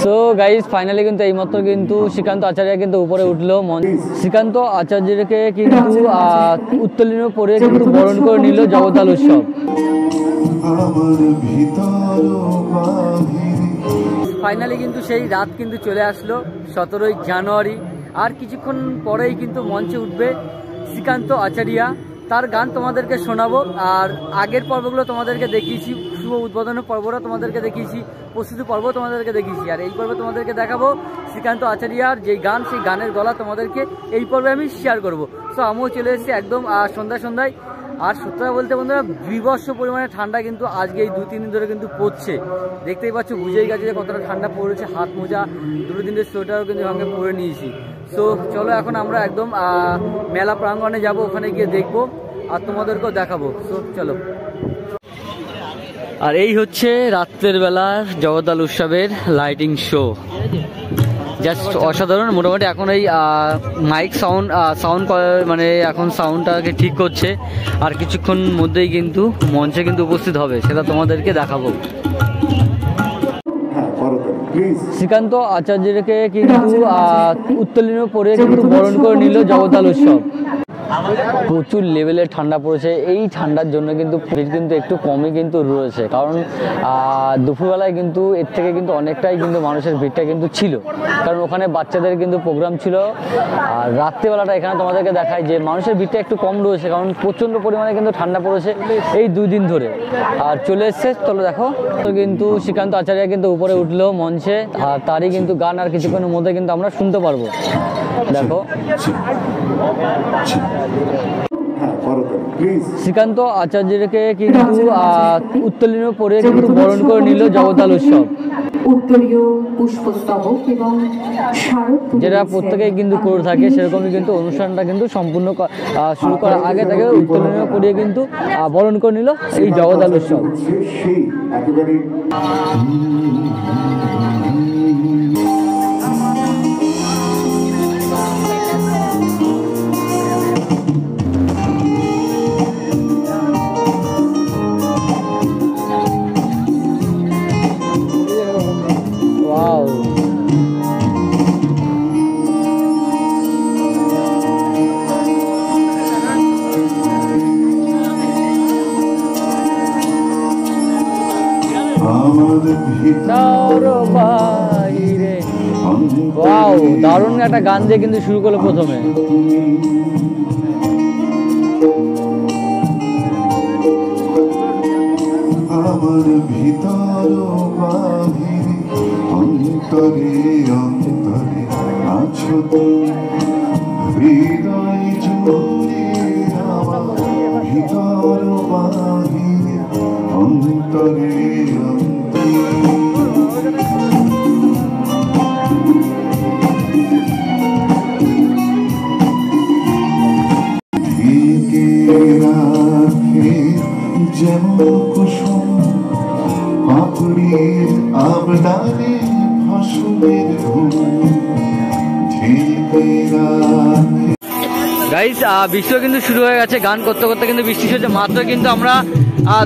So guys finally কিন্তু এইমাত্র কিন্তু শ্রীকান্ত আচার্য কিন্তু উপরে উঠলো। শ্রীকান্ত আচার্যকে কিন্তু উত্তোলনীয় পরে কিন্তু বরণ করে নিল জগদ্দল উৎসব। ফাইনালি কিন্তু সেই রাত কিন্তু চলে আসলো 17ই জানুয়ারি। আর কিছুক্ষণ পরেই কিন্তু মঞ্চে উঠবে শ্রীকান্ত আচার্য। তার গান তোমাদেরকে শোনাবো। আর আগের পর্বগুলো তোমাদেরকে দেখিয়েছি, শুভ উদ্বোধনের পর্বটা তোমাদেরকে দেখিয়েছি, প্রস্তুতি পর্ব তোমাদেরকে দেখিয়েছি। আর এই পর্বে তোমাদেরকে দেখাবো শ্রীকান্ত আচার্যর যে গান, সেই গানের গলা তোমাদেরকে এই পর্বে আমি শেয়ার করব। সো আমিও চলে এসেছি একদম সন্ধ্যায়। আর সত্যি বলতে বন্ধুরা, বিভৎস পরিমাণে ঠান্ডা কিন্তু আজকে এই 2-3 দিন ধরে কিন্তু পড়ছে। দেখতেই পাচ্ছ, বুঝেই গেছে যে কতটা ঠান্ডা পড়েছে। হাত মোজা, 2 দিনের সোয়েটারও কিন্তু সঙ্গে পরে নিয়েছি। সো চলো এখন আমরা একদম মেলা প্রাঙ্গণে যাব, ওখানে গিয়ে দেখবো আর তোমাদেরকেও দেখাবো। সো চলো। আর এই হচ্ছে রাত্রের বেলার জগদ্দল উৎসবের লাইটিং শো, জাস্ট অসাধারণ। মোটামুটি এখন এই মাইক সাউন্ড মানে এখন সাউন্ডটাকে ঠিক করছে। আর কিছুক্ষণ মধ্যেই কিন্তু মঞ্চে কিন্তু উপস্থিত হবে, সেটা তোমাদেরকে দেখাবো। শ্রীকান্ত আচার্যকে কিন্তু উত্তোলনীয় পরে কিন্তু বরণ করে নিল জগদ্দল উৎসব। প্রচুর লেভেলের ঠান্ডা পড়েছে। এই ঠান্ডার জন্য কিন্তু ভিড় কিন্তু একটু কমই কিন্তু রয়েছে, কারণ দুপুরবেলায় কিন্তু এর থেকে কিন্তু অনেকটাই কিন্তু মানুষের ভিড়টা কিন্তু ছিল, কারণ ওখানে বাচ্চাদের কিন্তু প্রোগ্রাম ছিল। আর রাত্রিবেলাটা এখানে তোমাদেরকে দেখায় যে মানুষের ভিড়টা একটু কম রয়েছে, কারণ প্রচণ্ড পরিমাণে কিন্তু ঠান্ডা পড়েছে এই 2 দিন ধরে। আর চলে এসছে, চলো দেখো। তো কিন্তু শ্রীকান্ত আচার্য কিন্তু উপরে উঠলো মঞ্চে, আর তারই কিন্তু গান আর কিছুক্ষণের মধ্যে কিন্তু আমরা শুনতে পারবো। দেখো, শ্রীকান্ত আচার্যকে কিন্তু উত্তোলনীয় পরে কিন্তু বরণ করে নিল জগদ্দল উৎসব। যেটা প্রত্যেকেই কিন্তু করে থাকে, সেরকমই কিন্তু অনুষ্ঠানটা কিন্তু সম্পূর্ণ শুরু করার আগে থেকে উত্তোলনীয় পরিয়ে কিন্তু বরণ করে নিল এই জগদ্দল উৎসব। দারুণ একটা গান দিয়ে কিন্তু শুরু করলো প্রথমে। আমার ভিতর অন্তরে অন্তরে আছো হৃদয় জুড়ে, আমার ভিতর বাহিরে অন্তরে যেমন কুসুম পাপড়ির আবদারে ফসলের গাইস, বৃষ্টিও কিন্তু শুরু হয়ে গেছে। গান করতে করতে কিন্তু বৃষ্টি হচ্ছে। মাত্র কিন্তু আমরা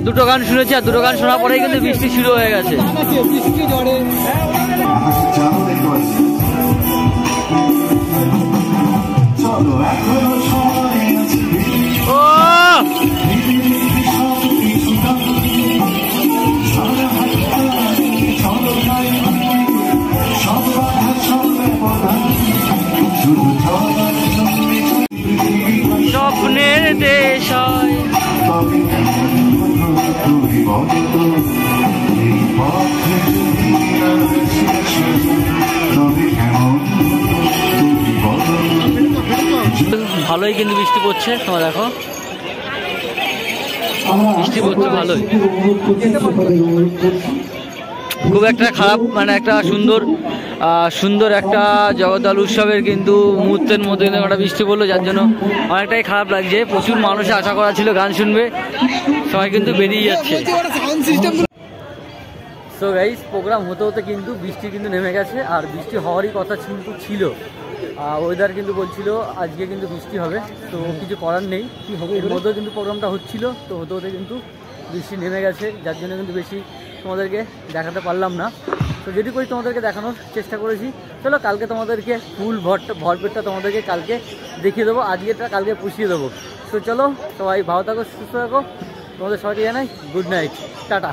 2টো গান শুনেছি, আর 2টো গান শোনার পরেই কিন্তু বৃষ্টি শুরু হয়ে গেছে। স্বপ্নের দেশ হয় ভালোই কিন্তু বৃষ্টি পড়ছে। তোমরা দেখো, বৃষ্টি পড়ছে ভালোই, খুব একটা খারাপ মানে একটা সুন্দর একটা জগদ্দল উৎসবের কিন্তু মুহূর্তের মধ্যে কিন্তু একটা বৃষ্টি পড়লো, যার জন্য অনেকটাই খারাপ লাগছে। প্রচুর মানুষের আশা করা ছিল গান শুনবে, সবাই কিন্তু বেরিয়ে যাচ্ছে। সো গাইস, প্রোগ্রাম হতে হতে কিন্তু বৃষ্টি কিন্তু নেমে গেছে। আর বৃষ্টি হওয়ারই কথা কিন্তু ছিল, ওয়েদার কিন্তু বলছিল আজকে কিন্তু বৃষ্টি হবে। তো কিছু করার নেই, এর মধ্যেও কিন্তু প্রোগ্রামটা হচ্ছিল। তো হতে হতে কিন্তু বৃষ্টি নেমে গেছে, যার জন্য কিন্তু বেশি তোমাদেরকে দেখাতে পারলাম না। তো তো যেটি করি তোমাদেরকে দেখানোর চেষ্টা করেছি। চলো কালকে তোমাদেরকে ফুল ভরপেটটা তোমাদেরকে কালকে দেখিয়ে দেবো, আজকেরটা কালকে পুষিয়ে দেবো। তো চলো সবাই ভালো থাকো, সুস্থ থাকো, তোমাদের সবাইকে জানাই গুড নাইট, টাটা।